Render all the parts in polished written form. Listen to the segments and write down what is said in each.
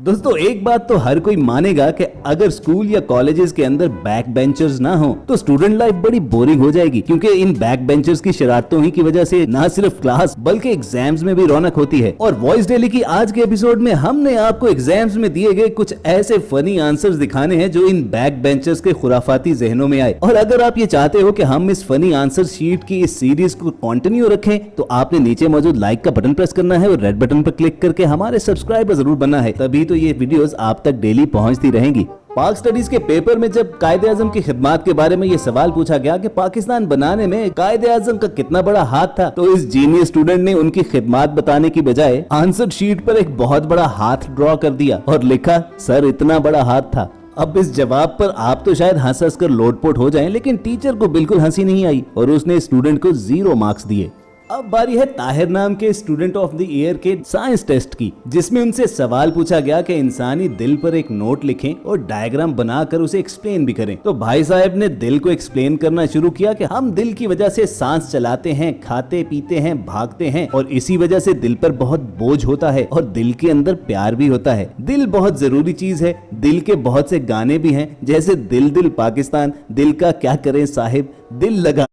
दोस्तों एक बात तो हर कोई मानेगा कि अगर स्कूल या कॉलेजेस के अंदर बैक बेंचर्स ना हो तो स्टूडेंट लाइफ बड़ी बोरिंग हो जाएगी, क्योंकि इन बैक बेंचर्स की शरारतों ही की वजह से ना सिर्फ क्लास बल्कि एग्जाम्स में भी रौनक होती है। और वॉइस डेली की आज के एपिसोड में हमने आपको एग्जाम्स में दिए गए कुछ ऐसे फनी आंसर्स दिखाने हैं जो इन बैक बेंचर्स के खुराफाती जहनों में आए। और अगर आप ये चाहते हो कि हम इस फनी आंसर शीट की इस सीरीज को कंटिन्यू रखें तो आपने नीचे मौजूद लाइक का बटन प्रेस करना है और रेड बटन पर क्लिक करके हमारे सब्सक्राइबर जरूर बनना है, तभी तो ये वीडियोस आप तक डेली पहुंचती रहेंगी। पाक स्टडीज के पेपर में जब कायदे आजम की खिदमत के बारे में ये सवाल पूछा गया कि पाकिस्तान बनाने में कायदे आजम का कितना बड़ा हाथ था, तो इस जीनियस स्टूडेंट ने उनकी खिदमत बताने की बजाय आंसर शीट पर एक बहुत बड़ा हाथ ड्रॉ कर दिया और लिखा, सर इतना बड़ा हाथ था। अब इस जवाब पर आप तो शायद हंस हंस कर लोटपोट हो जाएं, लेकिन टीचर को बिल्कुल हंसी नहीं आई और उसने स्टूडेंट को 0 मार्क्स दिए। अब बारी है ताहिर नाम के स्टूडेंट ऑफ द ईयर के साइंस टेस्ट की, जिसमें उनसे सवाल पूछा गया कि इंसानी दिल पर एक नोट लिखें और डायग्राम बनाकर उसे एक्सप्लेन भी करें। तो भाई साहब ने दिल को एक्सप्लेन करना शुरू किया कि हम दिल की वजह से सांस चलाते हैं, खाते पीते हैं, भागते हैं और इसी वजह से दिल पर बहुत बोझ होता है और दिल के अंदर प्यार भी होता है। दिल बहुत जरूरी चीज है। दिल के बहुत से गाने भी हैं, जैसे दिल दिल पाकिस्तान, दिल का क्या करें साहिब, दिल लगा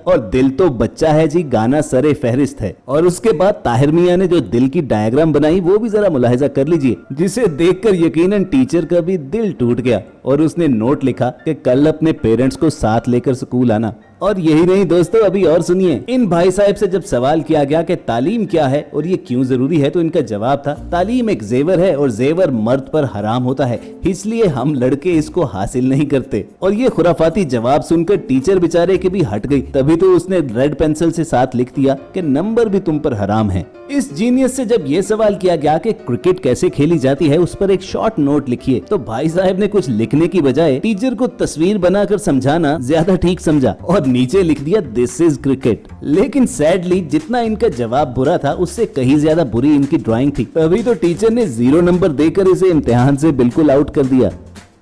और दिल तो बच्चा है जी गाना सरे फहरिस्त है। और उसके बाद ताहिर मियां ने जो दिल की डायग्राम बनाई वो भी जरा मुलाहिजा कर लीजिए, जिसे देखकर यकीनन टीचर का भी दिल टूट गया और उसने नोट लिखा कि कल अपने पेरेंट्स को साथ लेकर स्कूल आना। और यही नहीं दोस्तों, अभी और सुनिए। इन भाई साहब से जब सवाल किया गया कि तालीम क्या है और ये क्यों जरूरी है, तो इनका जवाब था, तालीम एक जेवर है और जेवर मर्द पर हराम होता है, इसलिए हम लड़के इसको हासिल नहीं करते। और ये खुराफाती जवाब सुनकर टीचर बेचारे के भी हट गई, तभी तो उसने रेड पेंसिल से साथ लिख दिया कि नंबर भी तुम पर हराम है। इस जीनियस से जब ये सवाल किया गया कि क्रिकेट कैसे खेली जाती है, उस पर एक शॉर्ट नोट लिखिए, तो भाई साहब ने कुछ लिखने की बजाय टीचर को तस्वीर बनाकर समझाना ज्यादा ठीक समझा और नीचे लिख दिया दिस इज क्रिकेट। लेकिन सैडली जितना इनका जवाब बुरा था उससे कहीं ज्यादा बुरी इनकी ड्राइंग थी, तभी तो टीचर ने 0 नंबर देकर इसे इम्तिहान से बिल्कुल आउट कर दिया।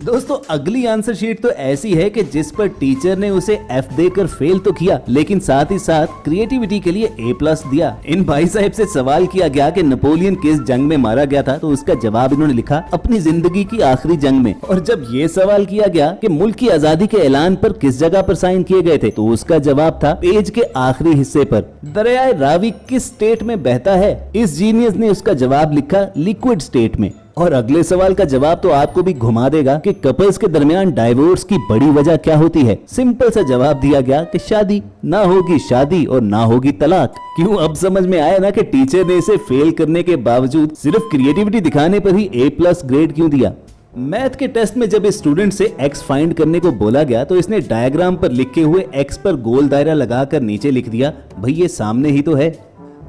दोस्तों अगली आंसर शीट तो ऐसी है कि जिस पर टीचर ने उसे F देकर फेल तो किया, लेकिन साथ ही साथ क्रिएटिविटी के लिए A+ दिया। इन भाई साहब से सवाल किया गया कि नेपोलियन किस जंग में मारा गया था, तो उसका जवाब इन्होंने लिखा, अपनी जिंदगी की आखिरी जंग में। और जब ये सवाल किया गया कि मुल्क की आजादी के ऐलान पर किस जगह पर साइन किए गए थे, तो उसका जवाब था पेज के आखिरी हिस्से पर। दरियाए रावी किस स्टेट में बहता है? इस जीनियस ने उसका जवाब लिखा लिक्विड स्टेट में। और अगले सवाल का जवाब तो आपको भी घुमा देगा कि कपल्स के दरमियान डाइवोर्स की बड़ी वजह क्या होती है। सिंपल सा जवाब दिया गया कि शादी, ना होगी शादी और ना होगी तलाक। क्यों अब समझ में आया ना कि टीचर ने इसे फेल करने के बावजूद सिर्फ क्रिएटिविटी दिखाने पर ही A+ ग्रेड क्यों दिया। मैथ के टेस्ट में जब इस स्टूडेंट से x फाइंड करने को बोला गया, तो इसने डायग्राम पर लिखे हुए x पर गोल दायरा लगाकर नीचे लिख दिया, भाई ये सामने ही तो है।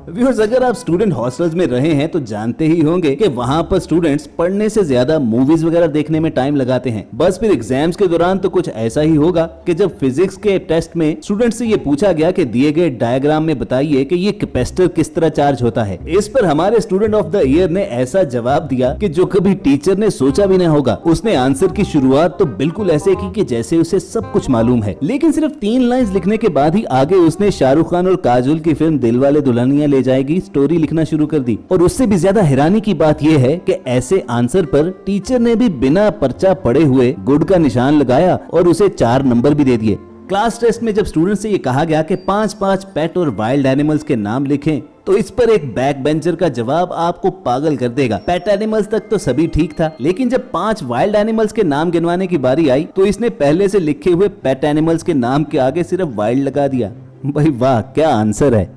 व्यूअर्स, अगर आप स्टूडेंट हॉस्टल्स में रहे हैं तो जानते ही होंगे कि वहां पर स्टूडेंट्स पढ़ने से ज्यादा मूवीज वगैरह देखने में टाइम लगाते हैं। बस फिर एग्जाम्स के दौरान तो कुछ ऐसा ही होगा कि जब फिजिक्स के टेस्ट में स्टूडेंट से ये पूछा गया कि दिए गए डायग्राम में बताइए कि ये कैपेसिटर किस तरह चार्ज होता है। इस पर हमारे स्टूडेंट ऑफ द ईयर ने ऐसा जवाब दिया कि जो कभी टीचर ने सोचा भी नहीं होगा। उसने आंसर की शुरुआत तो बिल्कुल ऐसे की कि जैसे उसे सब कुछ मालूम है, लेकिन सिर्फ 3 लाइन्स लिखने के बाद ही आगे उसने शाहरुख खान और काजोल की फिल्म दिलवाले दुल्हनिया ले जाएगी स्टोरी लिखना शुरू कर दी। और उससे भी ज्यादा हैरानी की बात यह है कि ऐसे आंसर पर टीचर ने भी बिना पर्चा पढ़े हुए गुड का निशान लगाया और उसे 4 नंबर भी दे दिए। क्लास टेस्ट में जब स्टूडेंट से ये कहा गया कि 5-5 पेट और वाइल्ड एनिमल्स के नाम लिखें, तो इस पर एक बैक बेंचर का जवाब आपको पागल कर देगा। पेट एनिमल्स तक तो सभी ठीक था, लेकिन जब 5 वाइल्ड एनिमल्स के नाम गिनवाने की बारी आई तो इसने पहले से लिखे हुए पेट एनिमल्स के नाम के आगे सिर्फ वाइल्ड लगा दिया। भाई वाह, क्या आंसर है।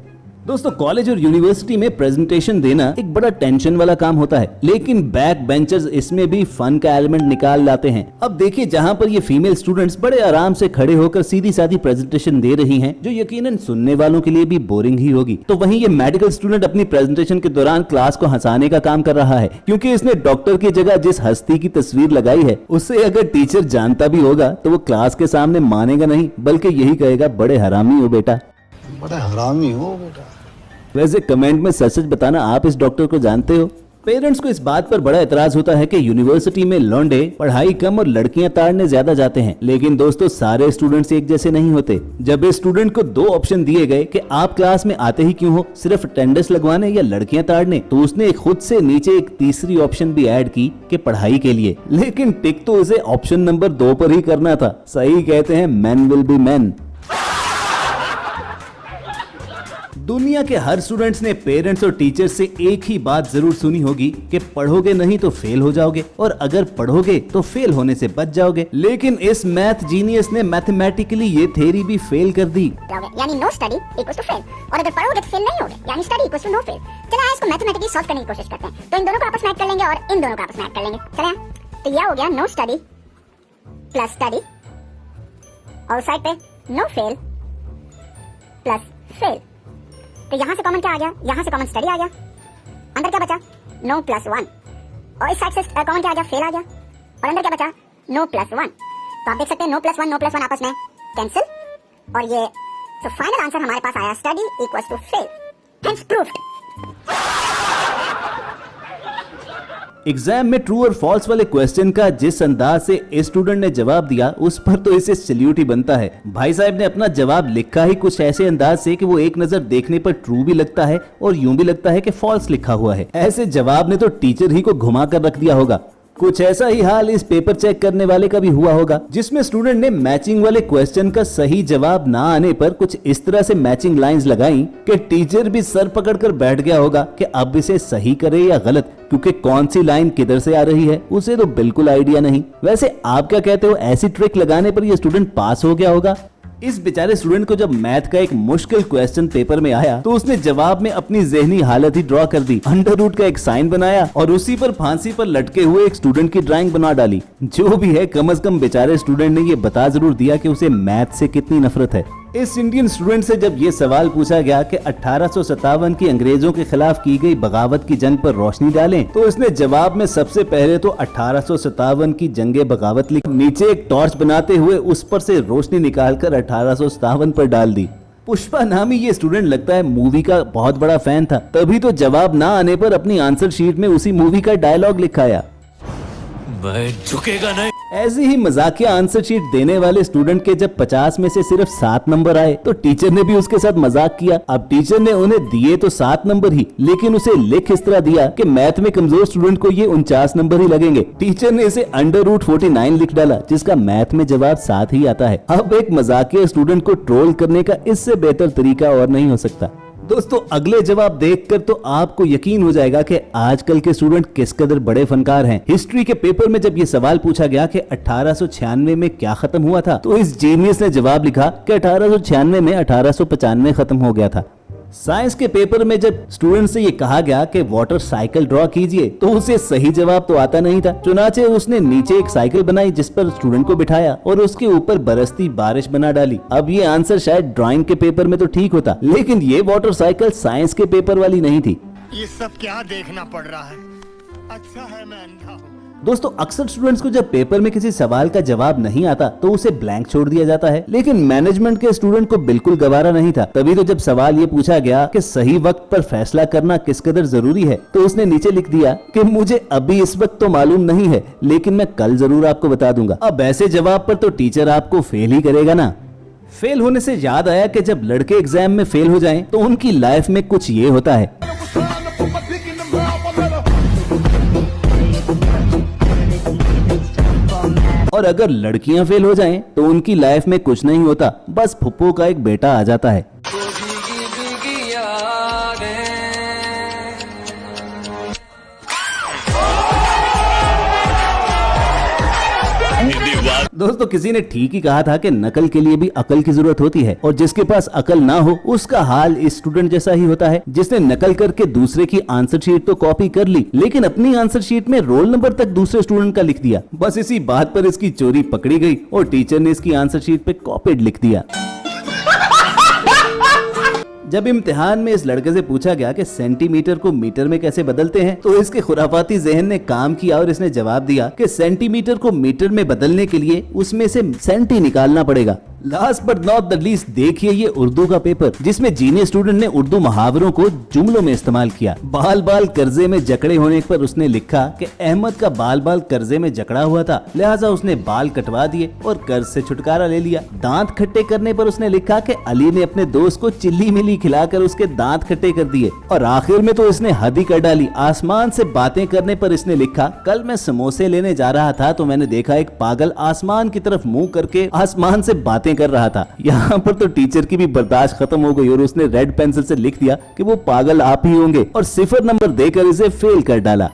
दोस्तों कॉलेज और यूनिवर्सिटी में प्रेजेंटेशन देना एक बड़ा टेंशन वाला काम होता है, लेकिन बैक बेंचर्स इसमें भी फन का एलिमेंट निकाल लाते हैं। अब देखिए, जहां पर ये फीमेल स्टूडेंट्स बड़े आराम से खड़े होकर सीधी सादी प्रेजेंटेशन दे रही हैं, जो यकीनन सुनने वालों के लिए भी बोरिंग ही होगी, तो वहीं ये मेडिकल स्टूडेंट अपनी प्रेजेंटेशन के दौरान क्लास को हंसाने का काम कर रहा है, क्योंकि इसने डॉक्टर की जगह जिस हस्ती की तस्वीर लगाई है उससे अगर टीचर जानता भी होगा तो वो क्लास के सामने मानेगा नहीं, बल्कि यही कहेगा, बड़े हरामी हो बेटा, बड़ा हरामी हो बेटा। वैसे कमेंट में सच सच बताना, आप इस डॉक्टर को जानते हो? पेरेंट्स को इस बात पर बड़ा एतराज होता है कि यूनिवर्सिटी में लौंडे पढ़ाई कम और लड़कियां ताड़ने ज्यादा जाते हैं। लेकिन दोस्तों, सारे स्टूडेंट्स एक जैसे नहीं होते। जब इस स्टूडेंट को 2 ऑप्शन दिए गए कि आप क्लास में आते ही क्यों हो, सिर्फ अटेंडेंस लगवाने या लड़कियां ताड़ने, तो उसने खुद से नीचे एक तीसरी ऑप्शन भी ऐड की कि पढ़ाई के लिए। लेकिन टिक तो उसे ऑप्शन नंबर 2 पर ही करना था। सही कहते हैं, मैन विल बी मैन। दुनिया के हर स्टूडेंट्स ने पेरेंट्स और टीचर्स से एक ही बात जरूर सुनी होगी कि पढ़ोगे नहीं तो फेल हो जाओगे, और अगर पढ़ोगे तो फेल होने से बच जाओगे। लेकिन इस मैथ जीनियस ने मैथमेटिकली ये थ्योरी भी फेल कर दी। यानी no study equals to fail, और अगर पढ़ोगे तो फेल नहीं होगे, यानी study equals to no fail. चलिए इसको मैथमेटिकली सॉल्व करने की कोशिश करते हैं। तो इन दोनों को आपस में ऐड कर लेंगे और इन दोनों को आपस में ऐड कर लेंगे। चलिए, तो यह हो गया नो स्टडी प्लस स्टडी, और साइड पे नो फेल प्लस फेल। तो यहाँ से कॉमन क्या आ गया, यहाँ से कॉमन स्टडी आ गया, अंदर क्या बचा, नो प्लस 1, और इस साइड से कॉमन क्या आ गया, फेल आ गया, और अंदर क्या बचा, नो प्लस 1। तो आप देख सकते हैं नो प्लस 1 आपस में कैंसिल, और ये तो फाइनल आंसर हमारे पास आया study equals to fail. Hence proved. Exam में ट्रू और फॉल्स वाले क्वेश्चन का जिस अंदाज से इस स्टूडेंट ने जवाब दिया, उस पर तो इसे सैल्यूट ही बनता है। भाई साहब ने अपना जवाब लिखा ही कुछ ऐसे अंदाज से कि वो एक नजर देखने पर ट्रू भी लगता है और यूं भी लगता है कि फॉल्स लिखा हुआ है। ऐसे जवाब ने तो टीचर ही को घुमा कर रख दिया होगा। कुछ ऐसा ही हाल इस पेपर चेक करने वाले का भी हुआ होगा, जिसमें स्टूडेंट ने मैचिंग वाले क्वेश्चन का सही जवाब ना आने पर कुछ इस तरह से मैचिंग लाइंस लगाई कि टीचर भी सर पकड़कर बैठ गया होगा कि अब इसे सही करे या गलत, क्योंकि कौन सी लाइन किधर से आ रही है उसे तो बिल्कुल आइडिया नहीं। वैसे आप क्या कहते हो, ऐसी ट्रिक लगाने पर यह स्टूडेंट पास हो गया होगा? इस बेचारे स्टूडेंट को जब मैथ का एक मुश्किल क्वेश्चन पेपर में आया तो उसने जवाब में अपनी ज़हनी हालत ही ड्रॉ कर दी, अंडर रूट का एक साइन बनाया और उसी पर फांसी पर लटके हुए एक स्टूडेंट की ड्राइंग बना डाली। जो भी है, कम से कम बेचारे स्टूडेंट ने ये बता जरूर दिया कि उसे मैथ से कितनी नफरत है। इस इंडियन स्टूडेंट से जब ये सवाल पूछा गया कि 1857 की अंग्रेजों के खिलाफ की गई बगावत की जंग पर रोशनी डालें, तो उसने जवाब में सबसे पहले तो 1857 की जंगे बगावत लिखी, नीचे एक टॉर्च बनाते हुए उस पर से रोशनी निकालकर 1857 पर डाल दी। पुष्पा नामी ये स्टूडेंट लगता है मूवी का बहुत बड़ा फैन था, तभी तो जवाब ना आने पर अपनी आंसर शीट में उसी मूवी का डायलॉग लिखाया, मैं झुकेगा नहीं। ऐसी ही मजाकिया आंसर शीट देने वाले स्टूडेंट के जब 50 में से सिर्फ 7 नंबर आए तो टीचर ने भी उसके साथ मजाक किया। अब टीचर ने उन्हें दिए तो 7 नंबर ही, लेकिन उसे लिख इस तरह दिया कि मैथ में कमजोर स्टूडेंट को ये 49 नंबर ही लगेंगे। टीचर ने इसे √49 लिख डाला, जिसका मैथ में जवाब 7 ही आता है। अब एक मजाकिया स्टूडेंट को ट्रोल करने का इससे बेहतर तरीका और नहीं हो सकता। दोस्तों, अगले जवाब देखकर तो आपको यकीन हो जाएगा कि आजकल के स्टूडेंट किस कदर बड़े फनकार हैं। हिस्ट्री के पेपर में जब ये सवाल पूछा गया कि 1896 में क्या खत्म हुआ था, तो इस जीनियस ने जवाब लिखा कि 1896 में 1895 खत्म हो गया था। साइंस के पेपर में जब स्टूडेंट से ये कहा गया कि वाटर साइकिल ड्रॉ कीजिए, तो उसे सही जवाब तो आता नहीं था। चुनाचे उसने नीचे एक साइकिल बनाई जिस पर स्टूडेंट को बिठाया और उसके ऊपर बरसती बारिश बना डाली। अब ये आंसर शायद ड्राइंग के पेपर में तो ठीक होता, लेकिन ये वाटर साइकिल साइंस के पेपर वाली नहीं थी। ये सब क्या देखना पड़ रहा है? अच्छा है मैं अंधा हूँ। दोस्तों, अक्सर स्टूडेंट्स को जब पेपर में किसी सवाल का जवाब नहीं आता तो उसे ब्लैंक छोड़ दिया जाता है, लेकिन मैनेजमेंट के स्टूडेंट को बिल्कुल गवारा नहीं था। तभी तो जब सवाल ये पूछा गया कि सही वक्त पर फैसला करना किस कदर जरूरी है, तो उसने नीचे लिख दिया कि मुझे अभी इस वक्त तो मालूम नहीं है, लेकिन मैं कल जरूर आपको बता दूंगा। अब ऐसे जवाब पर तो टीचर आपको फेल ही करेगा ना। फेल होने से याद आया कि जब लड़के एग्जाम में फेल हो जाएं, तो उनकी लाइफ में कुछ ये होता है। और अगर लड़कियां फेल हो जाएं, तो उनकी लाइफ में कुछ नहीं होता, बस फुप्पो का एक बेटा आ जाता है। दोस्तों, किसी ने ठीक ही कहा था कि नकल के लिए भी अकल की जरूरत होती है, और जिसके पास अकल ना हो उसका हाल इस स्टूडेंट जैसा ही होता है, जिसने नकल करके दूसरे की आंसर शीट तो कॉपी कर ली, लेकिन अपनी आंसर शीट में रोल नंबर तक दूसरे स्टूडेंट का लिख दिया। बस इसी बात पर इसकी चोरी पकड़ी गई और टीचर ने इसकी आंसर शीट पे कॉपीड लिख दिया। जब इम्तिहान में इस लड़के से पूछा गया कि सेंटीमीटर को मीटर में कैसे बदलते हैं, तो इसके खुराफाती जहन ने काम किया और इसने जवाब दिया कि सेंटीमीटर को मीटर में बदलने के लिए उसमें से सेंटी निकालना पड़ेगा। Last but not the least देखिए ये उर्दू का पेपर जिसमें जीनियस स्टूडेंट ने उर्दू मुहावरों को जुमलों में इस्तेमाल किया। बाल बाल कर्जे में जकड़े होने पर उसने लिखा कि अहमद का बाल बाल कर्जे में जकड़ा हुआ था, लिहाजा उसने बाल कटवा दिए और कर्ज से छुटकारा ले लिया। दांत खट्टे करने पर उसने लिखा कि अली ने अपने दोस्त को चिल्ली मिली खिलाकर उसके दांत खट्टे कर दिए। और आखिर में तो इसने हद ही कर डाली। आसमान से बातें करने पर इसने लिखा, कल मैं समोसे लेने जा रहा था तो मैंने देखा एक पागल आसमान की तरफ मुंह करके आसमान से बातें कर रहा था। यहाँ पर तो टीचर की भी बर्दाश्त खत्म हो गई और उसने रेड पेंसिल से लिख दिया कि वो पागल आप ही होंगे और 0 नंबर देकर इसे फेल कर डाला।